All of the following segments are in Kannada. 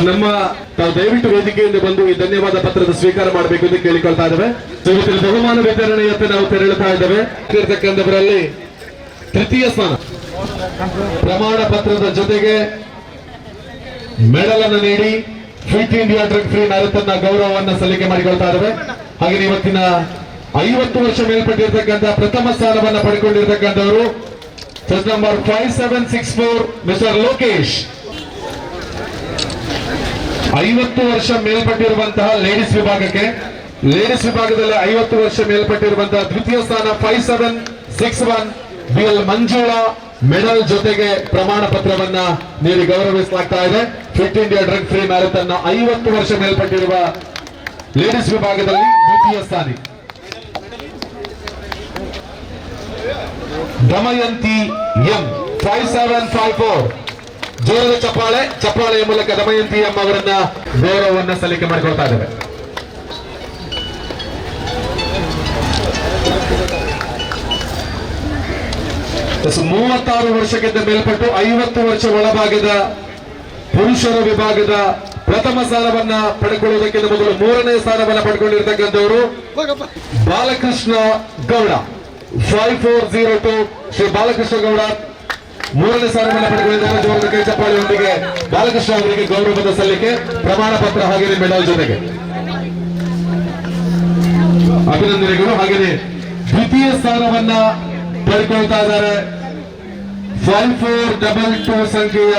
ನಮ್ಮ ತಾವು ದಯವಿಟ್ಟು ವೇದಿಕೆಯಿಂದ ಬಂದು ಈ ಧನ್ಯವಾದ ಪತ್ರದ ಸ್ವೀಕಾರ ಮಾಡಬೇಕು ಎಂದು ಕೇಳಿಕೊಳ್ತಾ ಇದ್ದೇವೆ. ಇವತ್ತಿನ ಬಹುಮಾನ ವಿತರಣೆಯತ್ತ ನಾವು ತೆರಳುತ್ತಾ ಇದ್ದೇವೆ. ಇರ್ತಕ್ಕಂಥವರಲ್ಲಿ ತೃತೀಯ ಸ್ಥಾನ ಪ್ರಮಾಣ ಪತ್ರದ ಜೊತೆಗೆ ಮೆಡಲ್ ಅನ್ನು ನೀಡಿ fit India drug free marathon ಗೌರವವನ್ನು ಸಲ್ಲಿಕೆ ಮಾಡಿಕೊಳ್ತಾ ಇದ್ದೇವೆ. ಹಾಗೆ ಇವತ್ತಿನ 50 ವರ್ಷ ಮೇಲ್ಪಟ್ಟಿರ್ತಕ್ಕಂಥ ಪ್ರಥಮ ಸ್ಥಾನವನ್ನು ಪಡೆದುಕೊಂಡಿರ್ತಕ್ಕಂಥವರು ಚೆಸ್ ನಂಬರ್ 5764 ಮಿಸ್ಟರ್ ಲೋಕೇಶ್. 50 ವರ್ಷ ಮೇಲ್ಪಟ್ಟಿರುವಂತಹ ಲೇಡೀಸ್ ವಿಭಾಗದಲ್ಲಿ 50 ವರ್ಷ ಮೇಲ್ಪಟ್ಟಿರುವಂತಹ ದ್ವಿತೀಯ ಸ್ಥಾನ 5761 BL ಮಂಜುಳಾ ಮೆಡಲ್ ಜೊತೆಗೆ ಪ್ರಮಾಣ ಪತ್ರವನ್ನ ನೀಡಿ ಗೌರವಿಸಲಾಗ್ತಾ ಇದೆ. Fit India drug free marathon 50 ವರ್ಷ ಮೇಲ್ಪಟ್ಟಿರುವ ಲೇಡೀಸ್ ವಿಭಾಗದಲ್ಲಿ ದ್ವಿತೀಯ ಸ್ಥಾನಿ ದಮಯಂತಿ ಎಂ 5754. ಜೋರದ ಚಪ್ಪಾಳೆಯ ಮೂಲಕ ದಮಯಂತಿ ಎಂ ಅವರನ್ನ ಗೌರವವನ್ನ ಸಲ್ಲಿಕೆ ಮಾಡಿಕೊಳ್ತಾ ಇದ್ದೇವೆ. ಸೊ 36 ವರ್ಷಕ್ಕಿಂತ ಮೇಲ್ಪಟ್ಟು 50 ವರ್ಷ ಒಳಭಾಗದ ಪುರುಷರ ವಿಭಾಗದ ಪ್ರಥಮ ಸ್ಥಾನವನ್ನ ಪಡೆದುಕೊಳ್ಳುವುದಕ್ಕಿಂತ ಮೊದಲು 3ನೇ ಸ್ಥಾನವನ್ನ ಪಡೆದುಕೊಂಡಿರ್ತಕ್ಕಂಥವರು ಬಾಲಕೃಷ್ಣ ಗೌಡ 5402. ಶ್ರೀ ಬಾಲಕೃಷ್ಣ ಗೌಡ 3ನೇ ಸ್ಥಾನವನ್ನು ಪಡೆದುಕೊಂಡಿದ್ದಾರೆ. ಜೋರದ ಕೈ ಚಪ್ಪಾಳೆಯೊಂದಿಗೆ ಬಾಲಕೃಷ್ಣ ಅವರಿಗೆ ಗೌರವದ ಸಲ್ಲಿಕೆ, ಪ್ರಮಾಣ ಪತ್ರ ಹಾಗೆಯೇ ಮೆಡಲ್ ಜೊತೆಗೆ ಅಭಿನಂದನೆಗಳು. ಹಾಗೆಯೇ ದ್ವಿತೀಯ ಸ್ಥಾನವನ್ನ ಪಡೆದುಕೊಳ್ತಾ ಇದ್ದಾರೆ 5422 ಸಂಖ್ಯೆಯ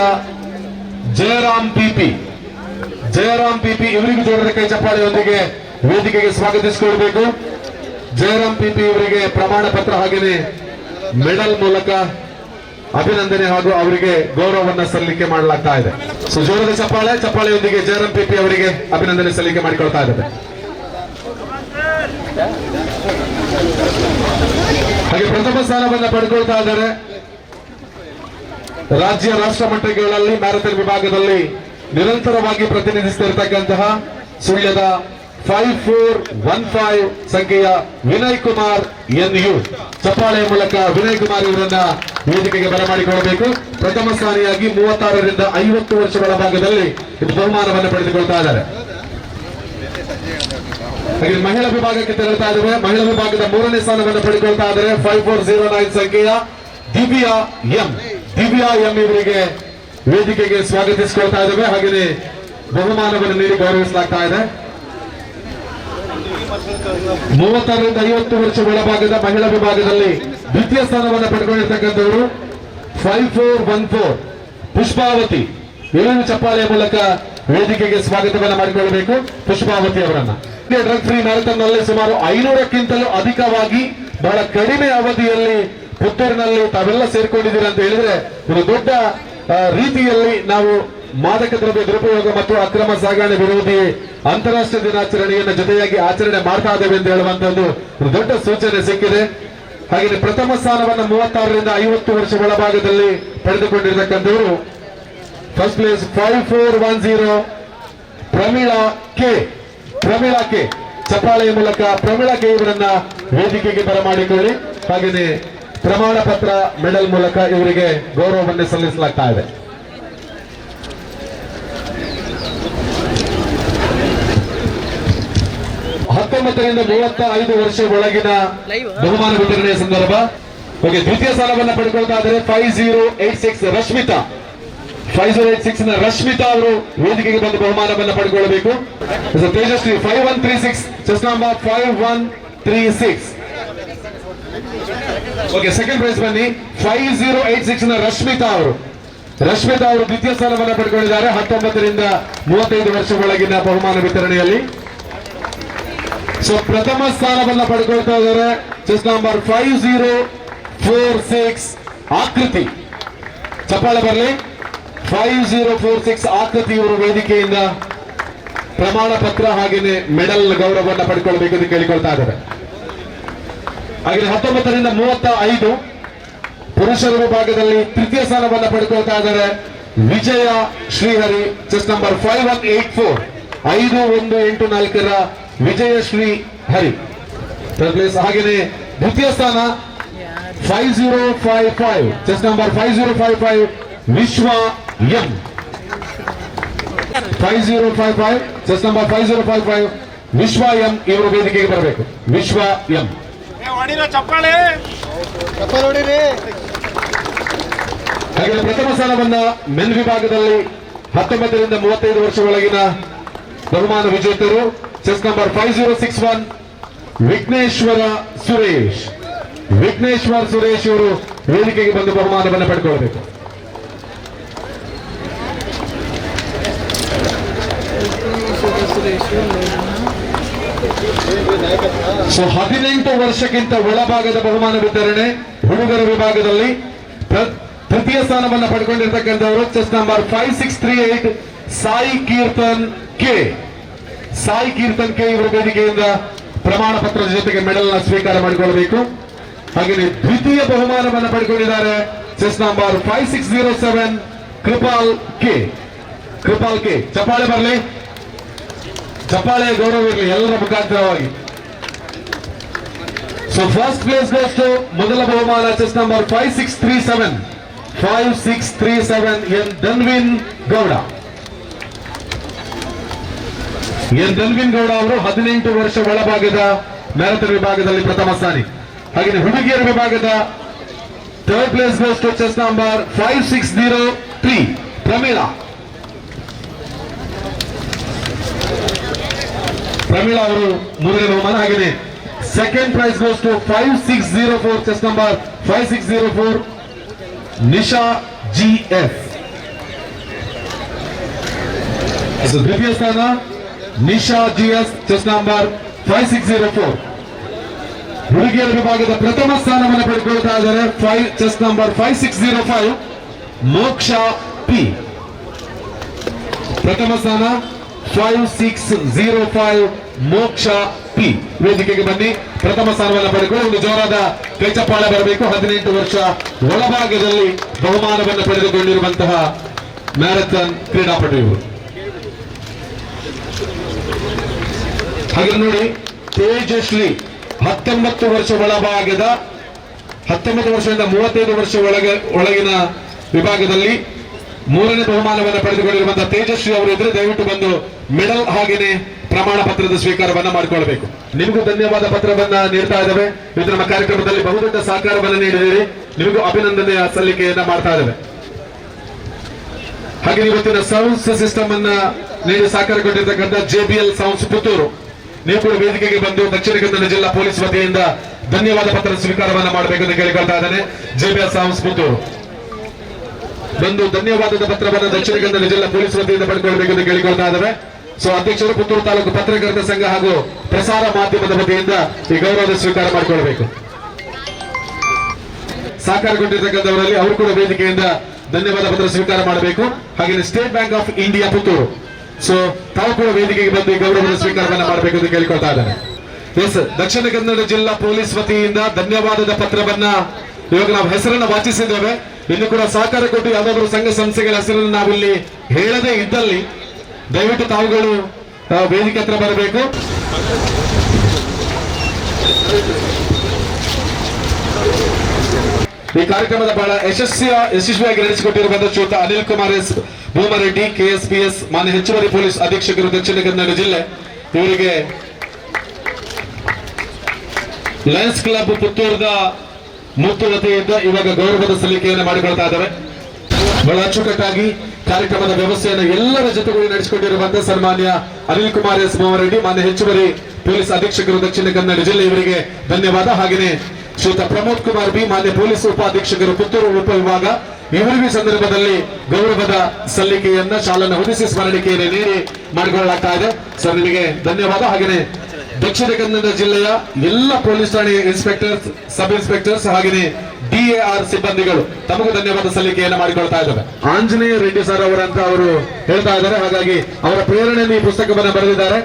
ಜಯರಾಮ್ ಪಿಪಿ. ಇವರಿಗೂ ಜೋರದ ಕೈ ಚಪ್ಪಾಳೆಯೊಂದಿಗೆ ವೇದಿಕೆಗೆ ಸ್ವಾಗತಿಸಿಕೊಳ್ಬೇಕು. ಜಯರಾಮ್ ಪಿಪಿ ಇವರಿಗೆ ಪ್ರಮಾಣ ಪತ್ರ ಹಾಗೆಯೇ ಮೆಡಲ್ ಮೂಲಕ ಅಭಿನಂದನೆ ಹಾಗೂ ಅವರಿಗೆ ಗೌರವವನ್ನ ಸಲ್ಲಿಕೆ ಮಾಡಲಾಗ್ತಾ ಇದೆ. ಸೊ ಜೋರದ ಚಪ್ಪಾಳೆಯೊಂದಿಗೆ ಜಯರಾಮ್ ಪಿಪಿ ಅವರಿಗೆ ಅಭಿನಂದನೆ ಸಲ್ಲಿಕೆ ಮಾಡಿಕೊಳ್ತಾ ಇದ್ದಾರೆ. ಹಾಗೆ ಪ್ರಥಮ ಸ್ಥಾನವನ್ನ ಪಡೆದುಕೊಳ್ತಾ ಇದ್ದಾರೆ ರಾಜ್ಯ ರಾಷ್ಟ್ರ ಮಟ್ಟಗಳಲ್ಲಿ ಮ್ಯಾರಥಾನ್ ವಿಭಾಗದಲ್ಲಿ ನಿರಂತರವಾಗಿ ಪ್ರತಿನಿಧಿಸುತ್ತಿರತಕ್ಕಂತಹ ಸುಳ್ಯದ 5415 ಸಂಖ್ಯೆಯ ವಿನಯ್ ಕುಮಾರ್ NU. ಚಪ್ಪಾಳೆಯ ಮೂಲಕ ವಿನಯ್ ಕುಮಾರ್ ಇವರನ್ನ ವೇದಿಕೆಗೆ ಬರಮಾಡಿಕೊಳ್ಳಬೇಕು. ಪ್ರಥಮ ಸ್ಥಾನಿಯಾಗಿ 36ರಿಂದ 50 ವರ್ಷಗಳ ಭಾಗದಲ್ಲಿ ಇದು ಬಹುಮಾನವನ್ನು ಪಡೆದುಕೊಳ್ತಾ ಇದ್ದಾರೆ. ಹಾಗೆ ಮಹಿಳಾ ವಿಭಾಗಕ್ಕೆ ತೆರಳುತ್ತಾ ಇದ್ದೇವೆ. ಮಹಿಳಾ ವಿಭಾಗದ 3ನೇ ಸ್ಥಾನವನ್ನು ಪಡೆದುಕೊಳ್ತಾ ಇದ್ದಾರೆ 5409 ಸಂಖ್ಯೆಯ ದಿವ್ಯಾ ಎಂ ಇವರಿಗೆ ವೇದಿಕೆಗೆ ಸ್ವಾಗತಿಸಿಕೊಳ್ತಾ ಇದ್ದೇವೆ. ಹಾಗೆಯೇ ಬಹುಮಾನವನ್ನು ನೀಡಿ ಗೌರವಿಸಲಾಗ್ತಾ ಇದೆ. 36ರಿಂದ 50 ವರ್ಷ ಒಳಭಾಗದ ಮಹಿಳಾ ವಿಭಾಗದಲ್ಲಿ ದ್ವಿತೀಯ ಸ್ಥಾನವನ್ನು ಪಡೆದುಕೊಂಡಿರ್ತಕ್ಕಂಥವರು 5414 ಪುಷ್ಪಾವತಿ. ಇವರನ್ನು ಚಪ್ಪಾಳೆಯ ಮೂಲಕ ವೇದಿಕೆಗೆ ಸ್ವಾಗತವನ್ನು ಮಾಡಿಕೊಳ್ಳಬೇಕು. ಪುಷ್ಪಾವತಿ ಅವರನ್ನ ಡ್ರಗ್ ಫ್ರೀ ಮ್ಯಾರಥಾನ್ ನಲ್ಲಿ ಸುಮಾರು 500ಕ್ಕಿಂತಲೂ ಅಧಿಕವಾಗಿ ಬಹಳ ಕಡಿಮೆ ಅವಧಿಯಲ್ಲಿ ಪುತ್ತೂರಿನಲ್ಲಿ ತಾವೆಲ್ಲ ಸೇರ್ಕೊಂಡಿದ್ದೀರಾ ಅಂತ ಹೇಳಿದ್ರೆ ಒಂದು ದೊಡ್ಡ ರೀತಿಯಲ್ಲಿ ನಾವು ಮಾದಕ ದ್ರವ್ಯ ದುರುಪಯೋಗ ಮತ್ತು ಅಕ್ರಮ ಸಾಗಣೆ ವಿರೋಧಿ ಅಂತಾರಾಷ್ಟ್ರೀಯ ದಿನಾಚರಣೆಯನ್ನು ಜೊತೆಯಾಗಿ ಆಚರಣೆ ಮಾಡ್ತಾ ಇದ್ದೇವೆ ಅಂತ ಹೇಳುವಂತದ್ದು ಒಂದು ದೊಡ್ಡ ಸೂಚನೆ ಸಿಕ್ಕಿದೆ. ಹಾಗೆ ಪ್ರಥಮ ಸ್ಥಾನವನ್ನು 36ರಿಂದ 50 ವರ್ಷ ಒಳಭಾಗದಲ್ಲಿ ಪಡೆದುಕೊಂಡಿರ್ತಕ್ಕಂಥವರು ಫಸ್ಟ್ ಪ್ಲೇಸ್ 5410 ಪ್ರಮೀಳಾ ಕೆ. ಚಪ್ಪಾಳೆಯ ಮೂಲಕ ಪ್ರಮೀಳಾ ಕೆ ಇವರನ್ನ ವೇದಿಕೆಗೆ ಬರಮಾಡಿಕೊಳ್ಳಿ. ಹಾಗೆಯೇ ಪ್ರಮಾಣ ಪತ್ರ ಮೆಡಲ್ ಮೂಲಕ ಇವರಿಗೆ ಗೌರವವನ್ನು ಸಲ್ಲಿಸಲಾಗ್ತಾ ಇದೆ. ರಿಂದ 35 ವರ್ಷ ಒಳಗಿನ ಬಹುಮಾನ ವಿತರಣೆಯ ಸಂದರ್ಭ ದ್ವಿತೀಯ ಸ್ಥಾನವನ್ನು ಪಡೆದುಕೊಳ್ತಾ ಇದ್ದಾರೆ 5086 ರಶ್ಮಿತಾ. 5086 ನ ರಶ್ಮಿತಾ ಅವರು ವೇದಿಕೆಗೆ ಬಂದು ಬಹುಮಾನವನ್ನು ಪಡೆದುಕೊಳ್ಳಬೇಕು. Tejasvi 5136 chess number 5136. Second prize ಬನ್ನಿ 5086 ನ ರಶ್ಮಿತಾ ಅವರು ದ್ವಿತೀಯ ಸ್ಥಾನವನ್ನು ಪಡೆದುಕೊಂಡಿದ್ದಾರೆ 19 ರಿಂದ 35 ವರ್ಷ ಒಳಗಿನ ಬಹುಮಾನ ವಿತರಣೆಯಲ್ಲಿ. ಸೊ ಪ್ರಥಮ ಸ್ಥಾನವನ್ನು ಪಡೆದುಕೊಳ್ತಾ ಇದ್ದಾರೆ ಚೆಸ್ ನಂಬರ್ 5046 ಆಕೃತಿ. ಚಪ್ಪಾಳೆ ಬರಲಿ. 5046 ಆಕೃತಿ ಇವರು ವೇದಿಕೆಯಿಂದ ಪ್ರಮಾಣ ಪತ್ರ ಹಾಗೆಯೇ ಮೆಡಲ್ ಗೌರವವನ್ನು ಪಡೆದುಕೊಳ್ಳಬೇಕು ಎಂದು ಕೇಳಿಕೊಳ್ತಾ ಇದ್ದಾರೆ. ಹಾಗೆ 19 ರಿಂದ 35 ಪುರುಷರ ವಿಭಾಗದಲ್ಲಿ ತೃತೀಯ ಸ್ಥಾನವನ್ನು ಪಡೆದುಕೊಳ್ತಾ ಇದ್ದಾರೆ ವಿಜಯ ಶ್ರೀಹರಿ. ಚೆಸ್ ನಂಬರ್ 5184 5184 ರ ವಿಜಯ ಶ್ರೀ ಹರಿ. ಹಾಗೆಯೇ ದ್ವಿತೀಯ ಸ್ಥಾನ 5055 ಚೆಸ್ ನಂಬರ್ 5055 ವಿಶ್ವ ಎಂ. 5055 ಚೆಸ್ ನಂಬರ್ 5055 ವಿಶ್ವ ಎಂ ಇವರು ವೇದಿಕೆಗೆ ಬರಬೇಕು. ವಿಶ್ವ ಎಂ ಹಾಗೆ ಪ್ರಥಮ ಸ್ಥಾನವನ್ನ ಮೆನ್ ವಿಭಾಗದಲ್ಲಿ 19 ರಿಂದ 35 ವರ್ಷ ಒಳಗಿನ ಬಹುಮಾನ ವಿಜೇತರು ಚೆಸ್ ನಂಬರ್ 5061 ವಿಘ್ನೇಶ್ವರ ಸುರೇಶ್. ವಿಘ್ನೇಶ್ವರ್ ಸುರೇಶ್ ಅವರು ವೇದಿಕೆಗೆ ಬಂದು ಬಹುಮಾನವನ್ನು ಪಡೆದುಕೊಳ್ಳಬೇಕು. ಸೊ 18 ವರ್ಷಕ್ಕಿಂತ ಒಳಭಾಗದ ಬಹುಮಾನ ವಿತರಣೆ ಹುಡುಗರ ವಿಭಾಗದಲ್ಲಿ ತೃತೀಯ ಸ್ಥಾನವನ್ನು ಪಡೆದುಕೊಂಡಿರ್ತಕ್ಕಂಥವರು chess number 5638 Sai Keerthan K. Sai Keerthan K ಇವರ ವೇದಿಕೆಯಿಂದ ಪ್ರಮಾಣ ಪತ್ರದ ಜೊತೆಗೆ ಮೆಡಲ್ ನ ಸ್ವೀಕಾರ ಮಾಡಿಕೊಳ್ಳಬೇಕು. ಹಾಗೆಯೇ ದ್ವಿತೀಯ ಬಹುಮಾನವನ್ನು ಪಡೆದುಕೊಂಡಿದ್ದಾರೆ chess number 5607 Kripal K. Kripal K ಚಪ್ಪಾಳೆ ಬರಲಿ, ಚಪ್ಪಾಳೆ ಗೌರವ ಇರಲಿ ಎಲ್ಲರ ಮುಖಾಂತರವಾಗಿ. So first place goes to ಮೊದಲ ಬಹುಮಾನ chess number 5637 N Dhanvin Gowda. N Dhanvin Gowda ಅವರು 18 ವರ್ಷ ಒಳಭಾಗದ ಮ್ಯಾರಥಾನ್ ವಿಭಾಗದಲ್ಲಿ ಪ್ರಥಮ ಸ್ಥಾನಿ. ಹಾಗೆ ಹುಡುಗಿಯರ ವಿಭಾಗದ third place goes to chess number 5603 Pramila. Pramila ಅವರು ಮೂರನೇ ಬಹುಮಾನ. ಹಾಗೆಯೇ second prize goes to 5604 chess number 5604 Nisha G F. ದ್ವಿತೀಯ ಸ್ಥಾನ Nisha G S chess number 5604. ಹುಡುಗಿಯರ ವಿಭಾಗದ ಪ್ರಥಮ ಸ್ಥಾನವನ್ನು ಪಡೆದುಕೊಳ್ತಾ ಇದ್ದಾರೆ ಚೆಸ್ ನಂಬರ್ 5605 ಮೋಕ್ಷಾ ಪಿ. ಪ್ರಥಮ ಸ್ಥಾನ 5605 ಮೋಕ್ಷಾ ಪಿ ವೇದಿಕೆಗೆ ಬನ್ನಿ. ಪ್ರಥಮ ಸ್ಥಾನವನ್ನು ಪಡೆದುಕೊಂಡು ಒಂದು ಜೋರಾದ ಕೈಚಪ್ಪಾಳೆ ಬರಬೇಕು. 18 ವರ್ಷ ಒಳಭಾಗದಲ್ಲಿ ಬಹುಮಾನವನ್ನು ಪಡೆದುಕೊಂಡಿರುವಂತಹ ಮ್ಯಾರಥಾನ್ ಕ್ರೀಡಾಪಟು ಇವರು. ಹಾಗೆ ನೋಡಿ ತೇಜಶ್ರೀ 19 ವರ್ಷ ಒಳಭಾಗದ 19 ವರ್ಷದಿಂದ 35 ವರ್ಷ ಒಳಗಿನ ವಿಭಾಗದಲ್ಲಿ ಮೂರನೇ ಬಹುಮಾನವನ್ನು ಪಡೆದುಕೊಂಡಿರುವಂತಹ ತೇಜಸ್ವಿ ಅವರು ಇದ್ರೆ ದಯವಿಟ್ಟು ಬಂದು ಮೆಡಲ್ ಹಾಗೇನೆ ಪ್ರಮಾಣ ಪತ್ರದ ಸ್ವೀಕಾರವನ್ನ ಮಾಡಿಕೊಳ್ಳಬೇಕು. ನಿಮಗೂ ಧನ್ಯವಾದ ಪತ್ರವನ್ನ ನೀಡ್ತಾ ಇದ್ದೇವೆ. ಇದು ನಮ್ಮ ಕಾರ್ಯಕ್ರಮದಲ್ಲಿ ಬಹುದೊಡ್ಡ ಸಹಕಾರವನ್ನು ನೀಡಿದ್ದೀರಿ. ನಿಮಗೂ ಅಭಿನಂದನೆಯ ಸಲ್ಲಿಕೆಯನ್ನ ಮಾಡ್ತಾ ಇದ್ದೇವೆ. ಹಾಗೆ ಇವತ್ತಿನ ಸೌಂಡ್ಸ್ ಸಿಸ್ಟಮ್ ಅನ್ನ ನೀಡಿ ಸಹಕಾರಗೊಂಡಿರ್ತಕ್ಕಂಥ JBL ಸೌಂಡ್ಸ್ ಪುತ್ತೂರು, ನೀವು ಕೂಡ ವೇದಿಕೆಗೆ ಬಂದು ದಕ್ಷಿಣ ಕನ್ನಡ ಜಿಲ್ಲಾ ಪೊಲೀಸ್ ವತಿಯಿಂದ ಧನ್ಯವಾದ ಪತ್ರದ ಸ್ವೀಕಾರವನ್ನ ಮಾಡಬೇಕೆಂದು ಕೇಳಿಕೊಳ್ತಾ ಇದ್ದೇನೆ. JBL ಸೌಂಡ್ಸ್ ಪುತ್ತೂರು ಬಂದು ಧನ್ಯವಾದದ ಪತ್ರವನ್ನು ದಕ್ಷಿಣ ಕನ್ನಡ ಜಿಲ್ಲಾ ಪೊಲೀಸ್ ವತಿಯಿಂದ ಪಡೆದುಕೊಳ್ಳಬೇಕೆಂದು ಕೇಳಿಕೊಳ್ತಾ ಇದ್ದೇವೆ. ಸೊ ಅಧ್ಯಕ್ಷರು ಪುತ್ತೂರು ತಾಲೂಕು ಪತ್ರಕರ್ತರ ಸಂಘ ಹಾಗೂ ಪ್ರಸಾರ ಮಾಧ್ಯಮದ ವತಿಯಿಂದ ಈ ಗೌರವದ ಸ್ವೀಕಾರ ಮಾಡಿಕೊಳ್ಳಬೇಕು. ಸಹಕಾರಗೊಂಡಿರ್ತಕ್ಕಂಥವರಲ್ಲಿ ಅವರು ಕೂಡ ವೇದಿಕೆಯಿಂದ ಧನ್ಯವಾದ ಪತ್ರ ಸ್ವೀಕಾರ ಮಾಡಬೇಕು. ಹಾಗೆ state bank of India Puttur, so ತಾವು ಕೂಡ ವೇದಿಕೆಗೆ ಬಂದು ಈ ಗೌರವದ ಸ್ವೀಕಾರವನ್ನ ಮಾಡಬೇಕು ಎಂದು ಕೇಳಿಕೊಳ್ತಾ ಇದ್ದಾರೆ. ಎಸ್, ದಕ್ಷಿಣ ಕನ್ನಡ ಜಿಲ್ಲಾ ಪೊಲೀಸ್ ವತಿಯಿಂದ ಧನ್ಯವಾದದ ಪತ್ರವನ್ನ ಇವಾಗ ನಾವು ಹೆಸರನ್ನ ವಾಚಿಸಿದ್ದೇವೆ. ಇನ್ನು ಕೂಡ ಸಹಕಾರ ಕೊಟ್ಟು ಯಾವುದಾದ್ರೂ ಸಂಘ ಸಂಸ್ಥೆಗಳ ಹೆಸರನ್ನು ನಾವಿಲ್ಲಿ ಹೇಳದೇ ಇದ್ದಲ್ಲಿ ದಯವಿಟ್ಟು ತಾವುಗಳು ವೇದಿಕೆ ಹತ್ರ ಬರಬೇಕು. ಈ ಕಾರ್ಯಕ್ರಮದ ಬಹಳ ಯಶಸ್ವಿಯಾಗಿ ನಡೆಸಿಕೊಟ್ಟಿರುವಂತಹ ಶ್ರೀಯುತ ಅನಿಲ್ ಕುಮಾರ್ ಎಸ್ ಭೂಮರೆಡ್ಡಿ, KSPS ಮಾನ್ಯ ಹೆಚ್ಚುವರಿ ಪೊಲೀಸ್ ಅಧೀಕ್ಷಕರು ದಕ್ಷಿಣ ಕನ್ನಡ ಜಿಲ್ಲೆ, ಇವರಿಗೆ ಲಯನ್ಸ್ ಕ್ಲಬ್ ಪುತ್ತೂರದ ಮುತ್ತು ವತಿಯಿಂದ ಇವಾಗ ಗೌರವದ ಸಲ್ಲಿಕೆಯನ್ನು ಮಾಡಿಕೊಳ್ತಾ ಇದ್ದಾರೆ. ಬಹಳ ಅಚ್ಚುಕಟ್ಟಾಗಿ ಕಾರ್ಯಕ್ರಮದ ವ್ಯವಸ್ಥೆಯನ್ನು ಎಲ್ಲರ ಜೊತೆಗೂಡಿ ನಡೆಸಿಕೊಂಡಿರುವಂತಹ ಸನ್ಮಾನ್ಯ ಅನಿಲ್ ಕುಮಾರ್ ಎಸ್ ಭೂಮರೆಡ್ಡಿ, ಮಾನ್ಯ ಹೆಚ್ಚುವರಿ ಪೊಲೀಸ್ ಅಧೀಕ್ಷಕರು ದಕ್ಷಿಣ ಕನ್ನಡ ಜಿಲ್ಲೆ, ಇವರಿಗೆ ಧನ್ಯವಾದ. ಹಾಗೆಯೇ ಶ್ರೀಯುತ ಪ್ರಮೋದ್ ಕುಮಾರ್ ಬಿ, ಮಾನ್ಯ ಪೊಲೀಸ್ ಉಪ ಅಧೀಕ್ಷಕರು ಪುತ್ತೂರು ಉಪವಿಭಾಗ, ಇವರಿಗೂ ಸಂದರ್ಭದಲ್ಲಿ ಗೌರವದ ಸಲ್ಲಿಕೆಯನ್ನ ಶಾಲನ್ನು ಹೊದಿಸಿ ಸ್ಮರಣಿಕೆಯನ್ನು ನೀಡಿ ಮಾಡಿಕೊಳ್ಳಲಾಗ್ತಾ ಇದೆ. ಸರ್, ನಿಮಗೆ ಧನ್ಯವಾದ. ಹಾಗೆಯೇ ದಕ್ಷಿಣ ಕನ್ನಡ ಜಿಲ್ಲೆಯ ಎಲ್ಲ ಪೊಲೀಸ್ ಠಾಣೆ ಇನ್ಸ್ಪೆಕ್ಟರ್ಸ್, ಸಬ್ ಇನ್ಸ್ಪೆಕ್ಟರ್ಸ್ ಹಾಗೆಯೇ DAR ಸಿಬ್ಬಂದಿಗಳು ತಮಗೂ ಧನ್ಯವಾದ ಸಲ್ಲಿಕೆಯನ್ನು ಮಾಡಿಕೊಳ್ತಾ ಇದ್ದಾರೆ. ಆಂಜನೇಯ ರೆಡ್ಡಿ ಸರ್ ಅವರಂತ ಅವರು ಹೇಳ್ತಾ ಇದ್ದಾರೆ. ಹಾಗಾಗಿ ಅವರ ಪ್ರೇರಣೆಯಲ್ಲಿ ಈ ಪುಸ್ತಕವನ್ನು ಬರೆದಿದ್ದಾರೆ.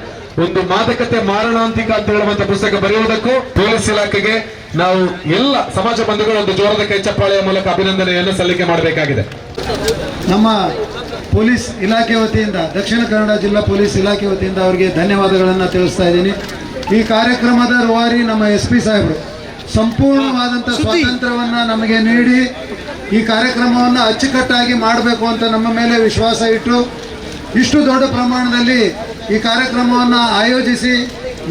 ಒಂದು ಮಾದಕತೆ ಮಾರಣಾಂತಿಕ ಅಂತ ಹೇಳುವಂತ ಪುಸ್ತಕ ಬರೆಯುವುದಕ್ಕೂ ಪೊಲೀಸ್ ಇಲಾಖೆಗೆ ನಾವು ಎಲ್ಲ ಸಮಾಜ ಬಂಧುಗಳು ಒಂದು ಜೋರದ ಕೈ ಚಪ್ಪಾಳೆಯ ಮೂಲಕ ಅಭಿನಂದನೆಯನ್ನು ಸಲ್ಲಿಕೆ ಮಾಡಬೇಕಾಗಿದೆ. ನಮ್ಮ ಪೊಲೀಸ್ ಇಲಾಖೆ ವತಿಯಿಂದ, ದಕ್ಷಿಣ ಕನ್ನಡ ಜಿಲ್ಲಾ ಪೊಲೀಸ್ ಇಲಾಖೆ ವತಿಯಿಂದ ಅವರಿಗೆ ಧನ್ಯವಾದಗಳನ್ನು ತಿಳಿಸ್ತಾ ಇದ್ದೀನಿ. ಈ ಕಾರ್ಯಕ್ರಮದ ರೂವಾರಿ ನಮ್ಮ SP ಸಾಹೇಬರು ಸಂಪೂರ್ಣವಾದಂಥ ಸ್ವಾತಂತ್ರ್ಯವನ್ನು ನಮಗೆ ನೀಡಿ ಈ ಕಾರ್ಯಕ್ರಮವನ್ನು ಅಚ್ಚುಕಟ್ಟಾಗಿ ಮಾಡಬೇಕು ಅಂತ ನಮ್ಮ ಮೇಲೆ ವಿಶ್ವಾಸ ಇಟ್ಟು ಇಷ್ಟು ದೊಡ್ಡ ಪ್ರಮಾಣದಲ್ಲಿ ಈ ಕಾರ್ಯಕ್ರಮವನ್ನು ಆಯೋಜಿಸಿ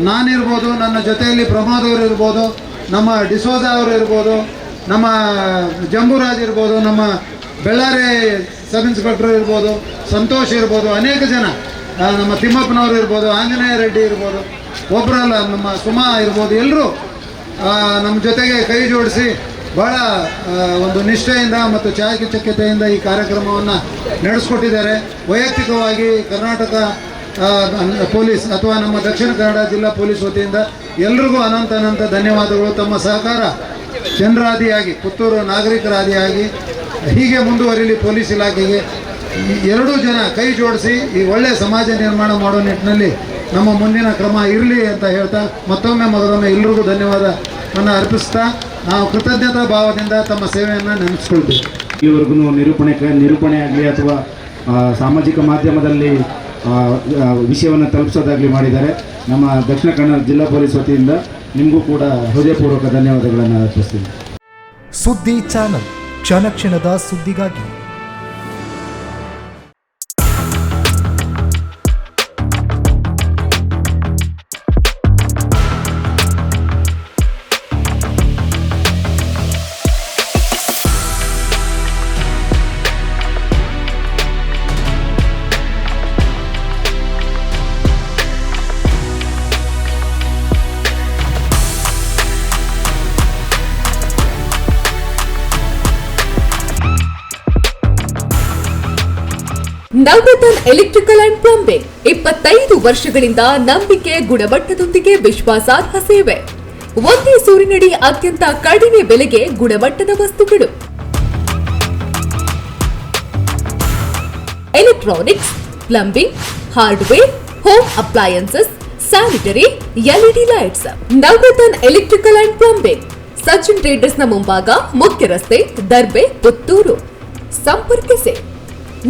ನಾನಿರ್ಬೋದು, ನನ್ನ ಜೊತೆಯಲ್ಲಿ ಪ್ರಮೋದ್ ಅವರು ಇರ್ಬೋದು, ನಮ್ಮ ಡಿಸೋಜ ಅವರು ಇರ್ಬೋದು, ನಮ್ಮ ಜಂಬುರಾಜ್ ಇರ್ಬೋದು, ನಮ್ಮ ಬೆಳ್ಳಾರಿ ಸಬ್ ಇನ್ಸ್ಪೆಕ್ಟರ್ ಇರ್ಬೋದು, ಸಂತೋಷ್ ಇರ್ಬೋದು, ಅನೇಕ ಜನ, ನಮ್ಮ ತಿಮ್ಮಪ್ಪನವರು ಇರ್ಬೋದು, ಆಂಜನೇಯ ರೆಡ್ಡಿ ಇರ್ಬೋದು, ಒಬ್ಬರಲ್ಲ ನಮ್ಮ ಸುಮಾ ಇರ್ಬೋದು, ಎಲ್ಲರೂ ನಮ್ಮ ಜೊತೆಗೆ ಕೈ ಜೋಡಿಸಿ ಭಾಳ ಒಂದು ನಿಷ್ಠೆಯಿಂದ ಮತ್ತು ಚಾಕಚಕ್ಯತೆಯಿಂದ ಈ ಕಾರ್ಯಕ್ರಮವನ್ನು ನಡೆಸ್ಕೊಟ್ಟಿದ್ದಾರೆ. ವೈಯಕ್ತಿಕವಾಗಿ ಕರ್ನಾಟಕ ಪೊಲೀಸ್ ಅಥವಾ ನಮ್ಮ ದಕ್ಷಿಣ ಕನ್ನಡ ಜಿಲ್ಲಾ ಪೊಲೀಸ್ ವತಿಯಿಂದ ಎಲ್ರಿಗೂ ಅನಂತ ಧನ್ಯವಾದಗಳು. ತಮ್ಮ ಸಹಕಾರ ಜನರಾದಿಯಾಗಿ, ಪುತ್ತೂರು ನಾಗರಿಕರಾದಿಯಾಗಿ ಹೀಗೆ ಮುಂದುವರಿಲಿ. ಪೊಲೀಸ್ ಇಲಾಖೆಗೆ ಎರಡೂ ಜನ ಕೈ ಜೋಡಿಸಿ ಈ ಒಳ್ಳೆಯ ಸಮಾಜ ನಿರ್ಮಾಣ ಮಾಡೋ ನಿಟ್ಟಿನಲ್ಲಿ ನಮ್ಮ ಮುಂದಿನ ಕ್ರಮ ಇರಲಿ ಅಂತ ಹೇಳ್ತಾ ಮತ್ತೊಮ್ಮೆ ಎಲ್ರಿಗೂ ಧನ್ಯವಾದವನ್ನು ಅರ್ಪಿಸ್ತಾ ನಾವು ಕೃತಜ್ಞತಾ ಭಾವದಿಂದ ತಮ್ಮ ಸೇವೆಯನ್ನು ನೆನೆಸ್ಕೊಳ್ತೀವಿ. ಈವರೆಗೂ ನಿರೂಪಣೆ ಆಗಲಿ ಅಥವಾ ಸಾಮಾಜಿಕ ಮಾಧ್ಯಮದಲ್ಲಿ ವಿಷಯವನ್ನು ತಲುಪಿಸೋದಾಗಲಿ ಮಾಡಿದ್ದಾರೆ. ನಮ್ಮ ದಕ್ಷಿಣ ಕನ್ನಡ ಜಿಲ್ಲಾ ಪೊಲೀಸ್ ವತಿಯಿಂದ ನಿಮಗೂ ಕೂಡ ಹೃದಯಪೂರ್ವಕ ಧನ್ಯವಾದಗಳನ್ನು ಅರ್ಪಿಸ್ತೀನಿ. ಸುದ್ದಿ ಚಾನಲ್, ಕ್ಷಣ ಕ್ಷಣದ ಸುದ್ದಿಗಾಗಿ. ನವರತ್ನ ಎಲೆಕ್ಟ್ರಿಕಲ್ ಅಂಡ್ ಪ್ಲಂಬಿಂಗ್ 25 ವರ್ಷಗಳಿಂದ ನಂಬಿಕೆ, ಗುಣಮಟ್ಟದೊಂದಿಗೆ ವಿಶ್ವಾಸಾರ್ಹ ಸೇವೆ. ಒಂದೇ ಸೂರಿನಡಿ ಅತ್ಯಂತ ಕಡಿಮೆ ಬೆಲೆಗೆ ಗುಣಮಟ್ಟದ ವಸ್ತುಗಳು. Electronics, plumbing, hardware, home appliances, sanitary, LED lights. Navaratna electrical and plumbing, Sachin ಟ್ರೇಡರ್ಸ್ನ ಮುಂಭಾಗ, ಮುಖ್ಯ ರಸ್ತೆ, ದರ್ಬೆ, ಪುತ್ತೂರು. ಸಂಪರ್ಕಿಸಿ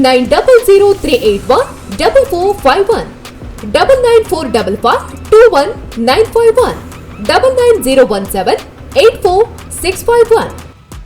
9003814451 9945521951 990178461.